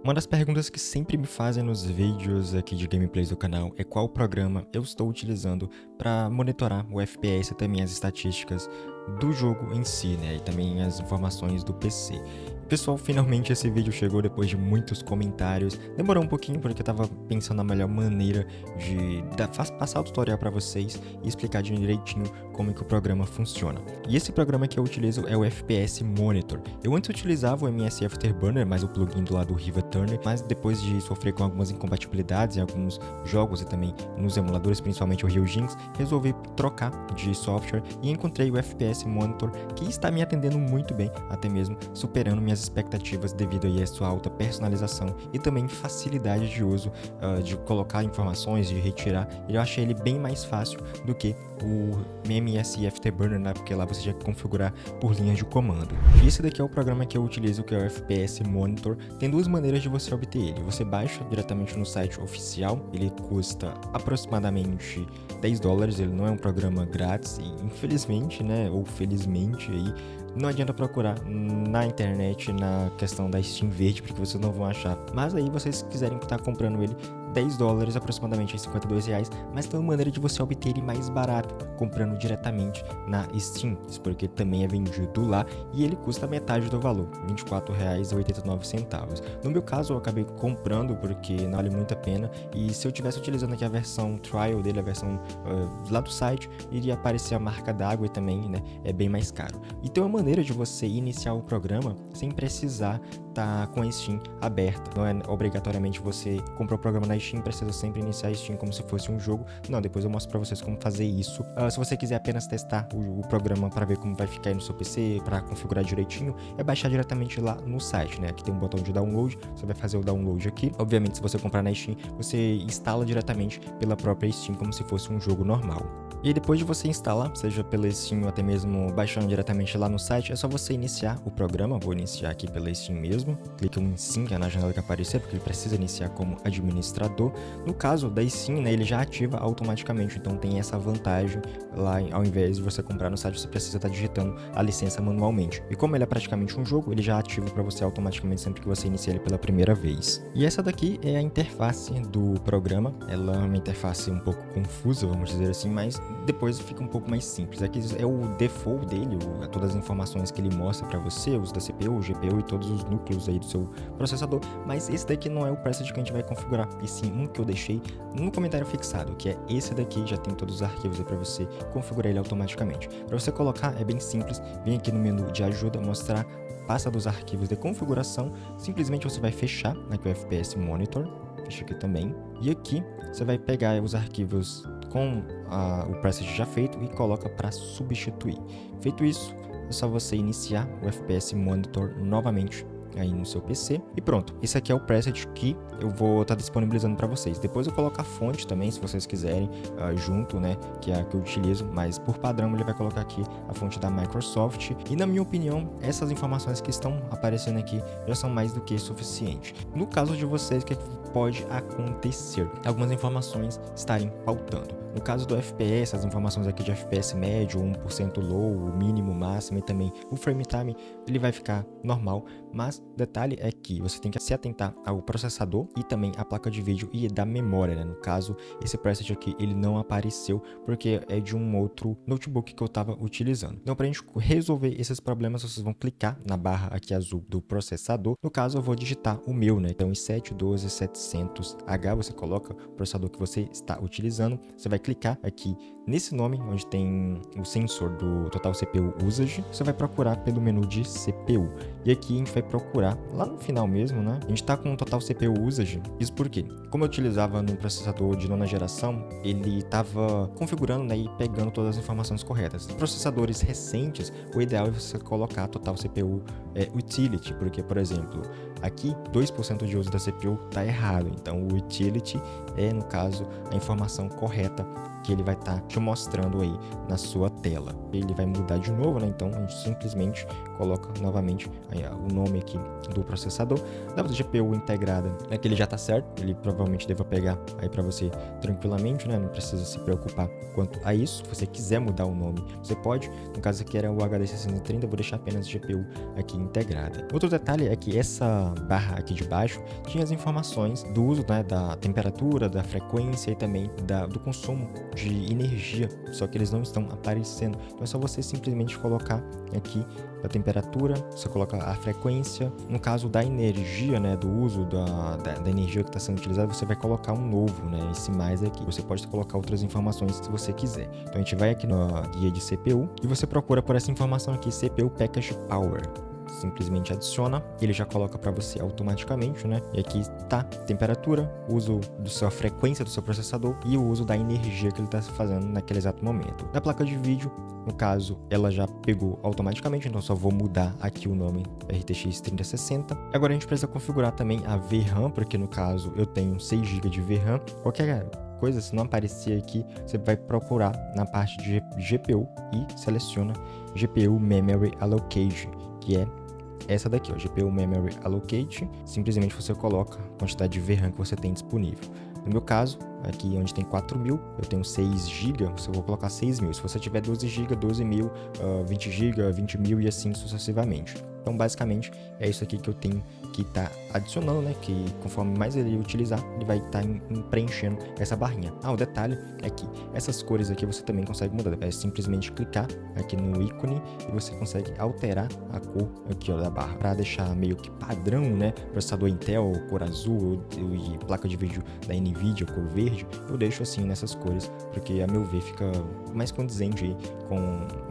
Uma das perguntas que sempre me fazem nos vídeos aqui de gameplays do canal é qual programa eu estou utilizando para monitorar o FPS e também as estatísticas do jogo em si, né? E também as informações do PC. Pessoal, finalmente esse vídeo chegou depois de muitos comentários. Demorou um pouquinho porque eu tava pensando na melhor maneira de passar o tutorial para vocês e explicar direitinho como é que o programa funciona. E esse programa que eu utilizo é o FPS Monitor. Eu antes utilizava o MS Afterburner, mas o plugin do lado do Riva Turner, mas depois de sofrer com algumas incompatibilidades em alguns jogos e também nos emuladores, principalmente o Ryujinx, resolvi trocar de software e encontrei o FPS Monitor, que está me atendendo muito bem, até mesmo superando minhas expectativas devido a sua alta personalização e também facilidade de uso, de colocar informações, de retirar. Eu achei ele bem mais fácil do que o MS Afterburner, né? Porque lá você já configurar por linhas de comando. E esse daqui é o programa que eu utilizo, que é o FPS Monitor. Tem duas maneiras de você obter ele. Você baixa diretamente no site oficial, ele custa aproximadamente $10, ele não é um programa grátis e infelizmente, né, ou felizmente aí, não adianta procurar na internet na questão da Steam Verde, porque vocês não vão achar. Mas aí vocês quiserem estar comprando ele, $10 aproximadamente, R$52, mas tem uma maneira de você obter ele mais barato, comprando diretamente na Steam, isso porque também é vendido lá e ele custa metade do valor, R$24,89. No meu caso eu acabei comprando porque não vale muito a pena, e se eu estivesse utilizando aqui a versão trial dele, a versão lá do site, iria aparecer a marca d'água e também, né, é bem mais caro. E tem uma maneira de você iniciar o programa sem precisar estar com a Steam aberta. Não é obrigatoriamente você comprar o programa na Steam, precisa sempre iniciar a Steam como se fosse um jogo. Não, depois eu mostro pra vocês como fazer isso. Se você quiser apenas testar o programa para ver como vai ficar aí no seu PC, para configurar direitinho, é baixar diretamente lá no site, né? Aqui tem um botão de download, você vai fazer o download aqui. Obviamente, se você comprar na Steam, você instala diretamente pela própria Steam como se fosse um jogo normal. E aí, depois de você instalar, seja pela Steam ou até mesmo baixando diretamente lá no site, é só você iniciar o programa. Vou iniciar aqui pela Steam mesmo. Clica em Sim, que é na janela que aparecer, porque ele precisa iniciar como administrador. No caso da Steam, né, ele já ativa automaticamente, então tem essa vantagem lá, ao invés de você comprar no site, você precisa estar digitando a licença manualmente. E como ele é praticamente um jogo, ele já ativa para você automaticamente sempre que você inicia ele pela primeira vez. E essa daqui é a interface do programa. Ela é uma interface um pouco confusa, vamos dizer assim, mas depois fica um pouco mais simples. Aqui é o default dele, todas as informações que ele mostra para você, os da CPU, GPU e todos os núcleos aí do seu processador, mas esse daqui não é o preset que a gente vai configurar, e sim um que eu deixei no comentário fixado, que é esse daqui. Já tem todos os arquivos aí para você configurar ele automaticamente. Para você colocar é bem simples, vem aqui no menu de ajuda, mostrar pasta dos arquivos de configuração, simplesmente você vai fechar aqui o FPS Monitor, fecha aqui também, e aqui você vai pegar os arquivos com o preset já feito e coloca para substituir. Feito isso, é só você iniciar o FPS Monitor novamente aí no seu PC e pronto. Esse aqui é o preset que eu vou estar disponibilizando para vocês. Depois eu coloco a fonte também, se vocês quiserem, junto, né, que é a que eu utilizo, mas por padrão ele vai colocar aqui a fonte da Microsoft. E na minha opinião, essas informações que estão aparecendo aqui já são mais do que suficiente. No caso de vocês, o que pode acontecer? Algumas informações estarem faltando. No caso do FPS, as informações aqui de FPS médio, 1% low, o mínimo, máximo e também o frame time, ele vai ficar normal, mas detalhe é que você tem que se atentar ao processador e também à placa de vídeo e da memória, né? No caso, esse preset aqui, ele não apareceu porque é de um outro notebook que eu estava utilizando. Então, para a gente resolver esses problemas, vocês vão clicar na barra aqui azul do processador. No caso, eu vou digitar o meu, né? Então, i7-12700H, você coloca o processador que você está utilizando, você vai clicar aqui nesse nome, onde tem o sensor do Total CPU Usage, você vai procurar pelo menu de CPU. E aqui a gente vai procurar lá no final mesmo, né? A gente tá com o Total CPU Usage. Isso porque, como eu utilizava no processador de nona geração, ele estava configurando, né, e pegando todas as informações corretas. Em processadores recentes, o ideal é você colocar Total CPU Utility, porque, por exemplo, aqui 2% de uso da CPU está errado. Então o Utility é, no caso, a informação correta que ele vai estar te mostrando aí na sua tela. Ele vai mudar de novo, né? Então a gente simplesmente coloca novamente aí, o nome aqui do processador. Da GPU integrada, é que ele já tá certo, ele provavelmente deva pegar aí para você tranquilamente, né? Não precisa se preocupar quanto a isso. Se você quiser mudar o nome, você pode. No caso aqui era o HD 630, eu vou deixar apenas GPU aqui integrada. Outro detalhe é que essa barra aqui de baixo, tinha as informações do uso, né, da temperatura, da frequência e também do consumo de energia, só que eles não estão aparecendo. Então é só você simplesmente colocar aqui a temperatura, você coloca a frequência. No caso da energia, né, do uso da energia que está sendo utilizada, você vai colocar um novo, né, esse mais aqui. Você pode colocar outras informações se você quiser. Então a gente vai aqui na guia de CPU e você procura por essa informação aqui, CPU Package Power. Simplesmente adiciona, ele já coloca para você automaticamente, né? E aqui tá temperatura, uso da sua frequência do seu processador e o uso da energia que ele está fazendo naquele exato momento. Na placa de vídeo, no caso, ela já pegou automaticamente, então só vou mudar aqui o nome RTX 3060. Agora a gente precisa configurar também a VRAM, porque no caso eu tenho 6 GB de VRAM. Qualquer coisa, se não aparecer aqui, você vai procurar na parte de GPU e seleciona GPU Memory Allocate, que é essa daqui, ó, GPU Memory Allocate. Simplesmente você coloca a quantidade de VRAM que você tem disponível. No meu caso, aqui onde tem 4.000, eu tenho 6 GB, eu vou colocar 6.000. Se você tiver 12 GB, 12.000, 20 GB, 20.000 e assim sucessivamente. Então, basicamente, é isso aqui que eu tenho que estar adicionando, né? Que conforme mais ele utilizar, ele vai estar preenchendo essa barrinha. O detalhe é que essas cores aqui você também consegue mudar. É simplesmente clicar aqui no ícone e você consegue alterar a cor aqui, ó, da barra. Para deixar meio que padrão, né? Processador Intel, cor azul, e placa de vídeo da NVIDIA, cor verde, eu deixo assim nessas cores, porque a meu ver fica mais condizente aí com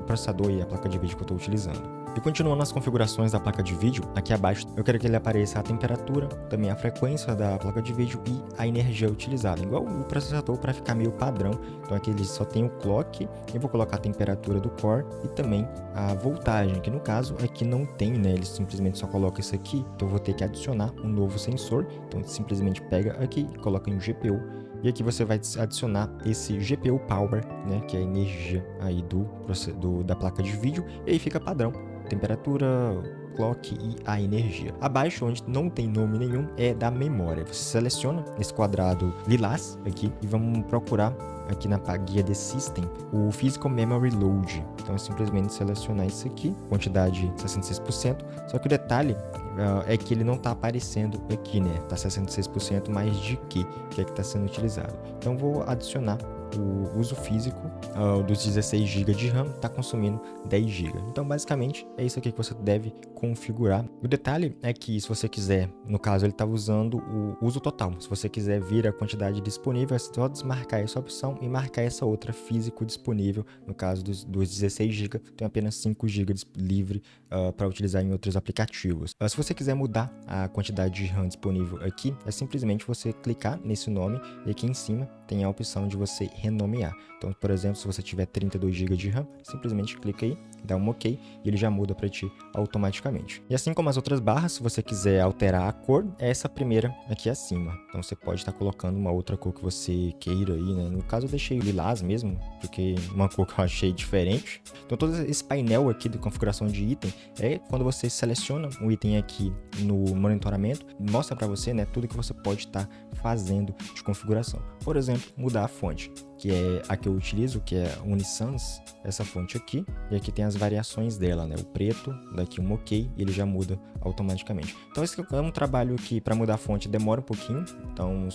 o processador e a placa de vídeo que eu estou utilizando. E continuando nas configurações da placa de vídeo, aqui abaixo eu quero que ele apareça a temperatura, também a frequência da placa de vídeo e a energia utilizada, igual o processador, para ficar meio padrão. Então aqui ele só tem o clock, eu vou colocar a temperatura do core e também a voltagem, que no caso aqui não tem, né? Ele simplesmente só coloca isso aqui, então eu vou ter que adicionar um novo sensor. Então simplesmente pega aqui e coloca em GPU. E aqui você vai adicionar esse GPU Power, né, que é a energia aí da placa de vídeo, e aí fica padrão. Temperatura, clock e a energia. Abaixo, onde não tem nome nenhum, é da memória. Você seleciona esse quadrado lilás aqui e vamos procurar aqui na guia de System o Physical Memory Load. Então é simplesmente selecionar isso aqui, quantidade 66%, só que o detalhe é que ele não está aparecendo aqui, né? Tá 66% mais de que é que está sendo utilizado. Então vou adicionar o uso físico dos 16 GB de RAM, está consumindo 10 GB. Então, basicamente, é isso aqui que você deve configurar. O detalhe é que, se você quiser, no caso, ele está usando o uso total. Se você quiser vir a quantidade disponível, é só desmarcar essa opção e marcar essa outra físico disponível. No caso dos 16 GB, tem apenas 5 GB livre para utilizar em outros aplicativos. Se você quiser mudar a quantidade de RAM disponível aqui, é simplesmente você clicar nesse nome e aqui em cima tem a opção de você renomear. Então, por exemplo, se você tiver 32 GB de RAM, simplesmente clica aí, dá um OK e ele já muda para ti automaticamente. E assim como as outras barras, se você quiser alterar a cor, é essa primeira aqui acima. Então você pode estar colocando uma outra cor que você queira aí, né? No caso eu deixei lilás mesmo, porque uma cor que eu achei diferente. Então todo esse painel aqui de configuração de item é quando você seleciona um item aqui no monitoramento, mostra para você, né, tudo que você pode estar fazendo de configuração. Por exemplo, mudar a fonte, que é a que eu utilizo, que é Unisans, essa fonte aqui, e aqui tem as variações dela, né? O preto, daqui um OK, e ele já muda automaticamente. Então esse é um trabalho que para mudar a fonte demora um pouquinho, então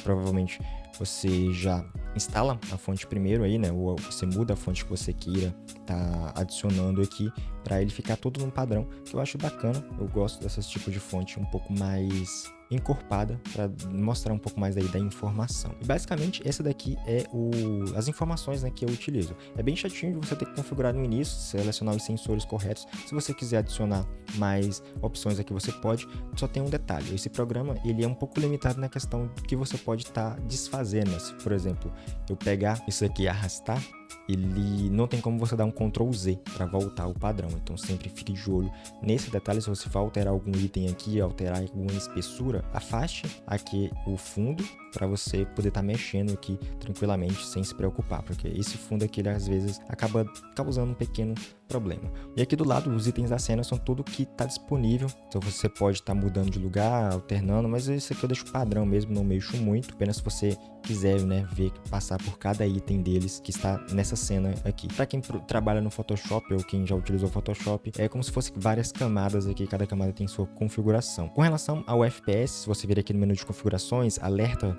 provavelmente você já instala a fonte primeiro aí, né? Ou você muda a fonte que você queira tá adicionando aqui para ele ficar tudo num padrão, que eu acho bacana. Eu gosto desses tipos de fonte um pouco mais encorpada para mostrar um pouco mais aí da informação. E basicamente essa daqui é as informações, né, que eu utilizo. É bem chatinho de você ter que configurar no início, selecionar os sensores corretos. Se você quiser adicionar mais opções aqui, você pode. Só tem um detalhe: esse programa ele é um pouco limitado na questão do que você pode estar desfazendo. Se, por exemplo, eu pegar isso aqui e arrastar, ele não tem como você dar um Ctrl Z para voltar ao padrão. Então sempre fique de olho nesse detalhe. Se você for alterar algum item aqui, alterar alguma espessura, afaste aqui o fundo para você poder estar mexendo aqui tranquilamente sem se preocupar, porque esse fundo aqui ele, às vezes acaba causando um pequeno problema. E aqui do lado os itens da cena são tudo que está disponível, então você pode estar mudando de lugar, alternando, mas esse aqui eu deixo padrão mesmo, não mexo muito, apenas se você quiser, né, ver, passar por cada item deles que está nessa cena aqui. Para quem trabalha no Photoshop ou quem já utilizou o Photoshop, é como se fosse várias camadas aqui, cada camada tem sua configuração. Com relação ao FPS, se você vir aqui no menu de configurações, alerta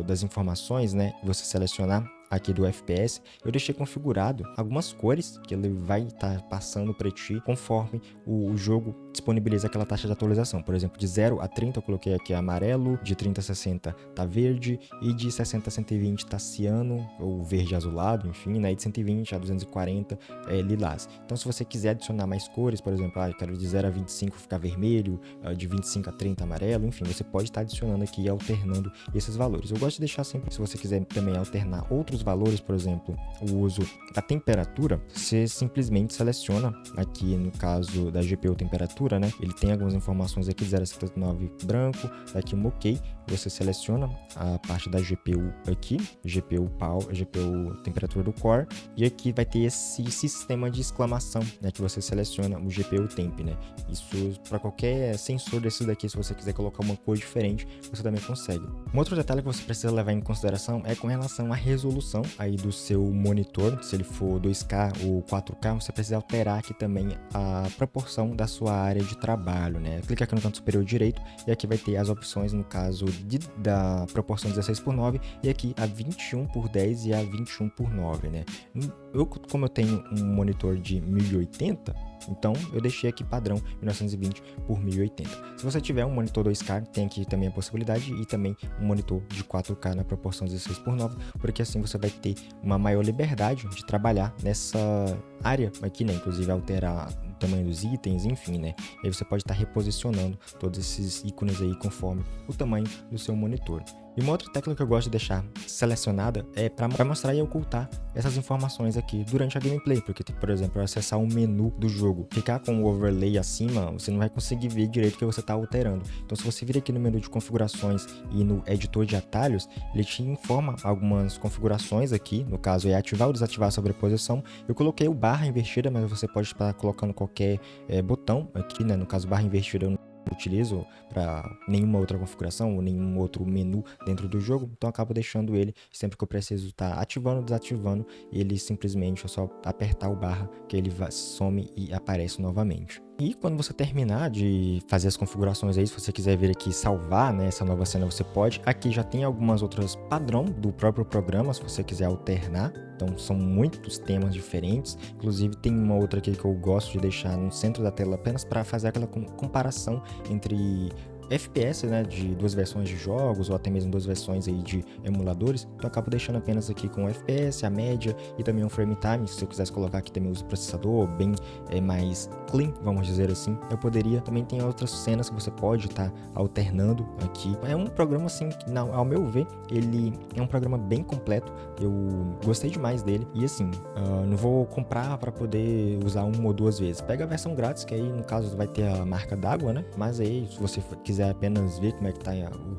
das informações, né, você selecionar aqui do FPS, eu deixei configurado algumas cores que ele vai estar passando para ti conforme o jogo disponibiliza aquela taxa de atualização. Por exemplo, de 0 a 30 eu coloquei aqui amarelo, de 30 a 60 tá verde e de 60 a 120 tá ciano ou verde azulado, enfim, né? E de 120 a 240 é lilás. Então, se você quiser adicionar mais cores, por exemplo, eu quero de 0 a 25 ficar vermelho, de 25 a 30 amarelo, enfim, você pode estar adicionando aqui e alternando esses valores. Eu gosto de deixar sempre, se você quiser também alternar outros valores, por exemplo, o uso da temperatura, você simplesmente seleciona aqui no caso da GPU temperatura, né? Ele tem algumas informações aqui, 0 a 79 branco, daqui um OK, você seleciona a parte da GPU aqui, GPU Power, GPU temperatura do Core, e aqui vai ter esse sistema de exclamação, né, que você seleciona o GPU Temp, né? Isso para qualquer sensor desses daqui, se você quiser colocar uma cor diferente, você também consegue. Um outro detalhe que você precisa levar em consideração é com relação à resolução aí do seu monitor. Se ele for 2K ou 4K, você precisa alterar aqui também a proporção da sua área de trabalho, né? Clica aqui no canto superior direito e aqui vai ter as opções no caso da proporção 16:9 e aqui a 21:10 e a 21:9, né? Como eu tenho um monitor de 1080, então eu deixei aqui padrão 1920 por 1080. Se você tiver um monitor 2K, tem aqui também a possibilidade e também um monitor de 4K na proporção 16:9, porque assim você vai ter uma maior liberdade de trabalhar nessa área aqui, né? Inclusive alterar o tamanho dos itens, enfim, né? E aí você pode estar reposicionando todos esses ícones aí conforme o tamanho do seu monitor. E uma outra tecla que eu gosto de deixar selecionada é para mostrar e ocultar essas informações aqui durante a gameplay, porque, por exemplo, acessar um menu do jogo, ficar com o overlay acima, você não vai conseguir ver direito o que você está alterando. Então, se você vir aqui no menu de configurações e no editor de atalhos, ele te informa algumas configurações aqui, no caso é ativar ou desativar a sobreposição. Eu coloquei o barra invertida, mas você pode estar colocando qualquer botão aqui, né? No caso, barra invertida eu não utilizo para nenhuma outra configuração ou nenhum outro menu dentro do jogo, então eu acabo deixando ele sempre que eu preciso estar ativando ou desativando, ele simplesmente é só apertar o barra que ele some e aparece novamente. E quando você terminar de fazer as configurações aí, se você quiser vir aqui salvar, né, essa nova cena, você pode. Aqui já tem algumas outras padrão do próprio programa, se você quiser alternar. Então são muitos temas diferentes. Inclusive tem uma outra aqui que eu gosto de deixar no centro da tela apenas para fazer aquela comparação entre FPS, né, de duas versões de jogos ou até mesmo duas versões aí de emuladores. Então eu acabo deixando apenas aqui com o FPS, a média e também um frame time. Se eu quisesse colocar aqui também o processador bem mais clean, vamos dizer assim, eu poderia. Também tem outras cenas que você pode estar alternando aqui. É um programa assim que, ao meu ver, ele é um programa bem completo. Eu gostei demais dele e assim, não vou comprar para poder usar uma ou duas vezes. Pega a versão grátis, que aí no caso vai ter a marca d'água, né? Mas aí se você quiser apenas ver como é que tá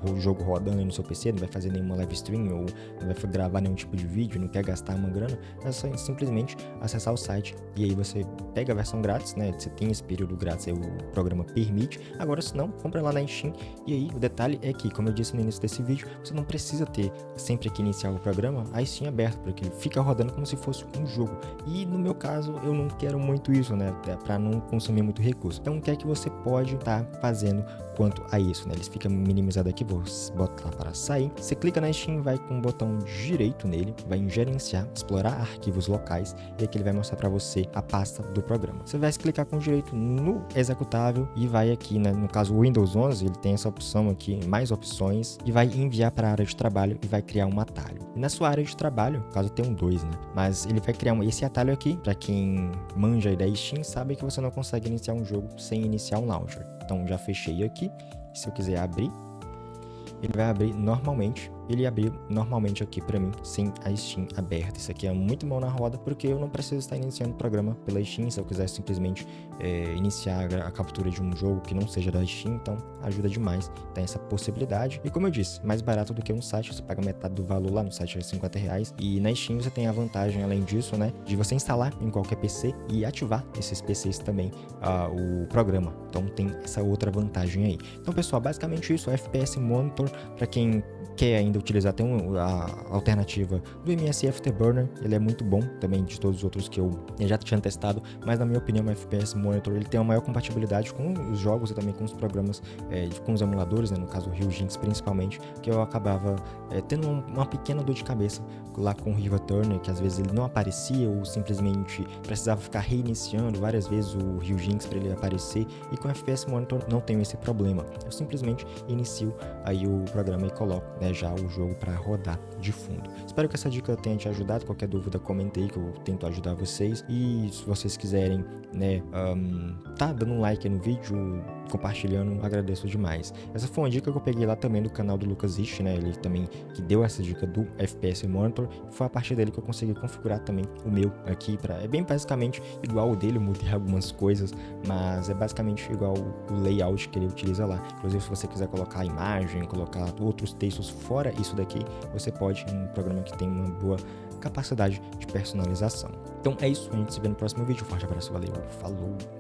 o jogo rodando aí no seu PC, não vai fazer nenhuma live stream ou não vai gravar nenhum tipo de vídeo, não quer gastar uma grana, é só simplesmente acessar o site e aí você pega a versão grátis, né? Você tem esse período grátis aí, o programa permite. Agora, se não, compra lá na Steam. E aí, o detalhe é que, como eu disse no início desse vídeo, você não precisa ter sempre que iniciar o programa a Steam aberto, porque ele fica rodando como se fosse um jogo. E no meu caso, eu não quero muito isso, né? Para não consumir muito recurso. Então, o que é que você pode estar fazendo quanto a isso, né? Ele fica minimizado aqui, vou botar lá para sair. Você clica na Steam, vai com o botão direito nele, vai em gerenciar, explorar arquivos locais e aqui ele vai mostrar para você a pasta do programa. Você vai clicar com direito no executável e vai aqui, né? No caso o Windows 11, ele tem essa opção aqui, mais opções, e vai enviar para a área de trabalho e vai criar um atalho. E na sua área de trabalho, no caso tem um 2, né? Mas ele vai criar esse atalho aqui, para quem manja aí da Steam, sabe que você não consegue iniciar um jogo sem iniciar um launcher. Então já fechei aqui. Se eu quiser abrir, ele vai abrir normalmente. Ele abriu normalmente aqui para mim, sem a Steam aberta. Isso aqui é muito mão na roda, porque eu não preciso estar iniciando o programa pela Steam. Se eu quiser simplesmente iniciar a captura de um jogo que não seja da Steam, então ajuda demais. Tem essa possibilidade. E como eu disse, mais barato do que no site. Você paga metade do valor lá no site, é R$50. E na Steam você tem a vantagem, além disso, né, de você instalar em qualquer PC e ativar esses PCs também o programa. Então tem essa outra vantagem aí. Então, pessoal, basicamente isso, o FPS Monitor, para quem quer ainda ainda utilizar, tem a alternativa do MS Afterburner, ele é muito bom também de todos os outros que eu já tinha testado, mas na minha opinião o FPS Monitor ele tem uma maior compatibilidade com os jogos e também com os programas, com os emuladores, né, no caso o Ryujinx principalmente, que eu acabava tendo uma pequena dor de cabeça lá com o Riva Turner, que às vezes ele não aparecia ou simplesmente precisava ficar reiniciando várias vezes o Ryujinx para ele aparecer, e com o FPS Monitor não tenho esse problema, eu simplesmente inicio aí o programa e coloco, né, já o jogo para rodar de fundo. Espero que essa dica tenha te ajudado. Qualquer dúvida comente aí que eu tento ajudar vocês, e se vocês quiserem, né, tá dando um like aí no vídeo, compartilhando, agradeço demais. Essa foi uma dica que eu peguei lá também do canal do Lucas Ishi, né, ele também que deu essa dica do FPS Monitor, foi a partir dele que eu consegui configurar também o meu aqui, é bem basicamente igual o dele, eu mudei algumas coisas, mas é basicamente igual o layout que ele utiliza lá. Inclusive, se você quiser colocar imagem, colocar outros textos fora isso daqui, você pode, em um programa que tem uma boa capacidade de personalização. Então é isso, a gente se vê no próximo vídeo. Forte abraço, valeu, falou!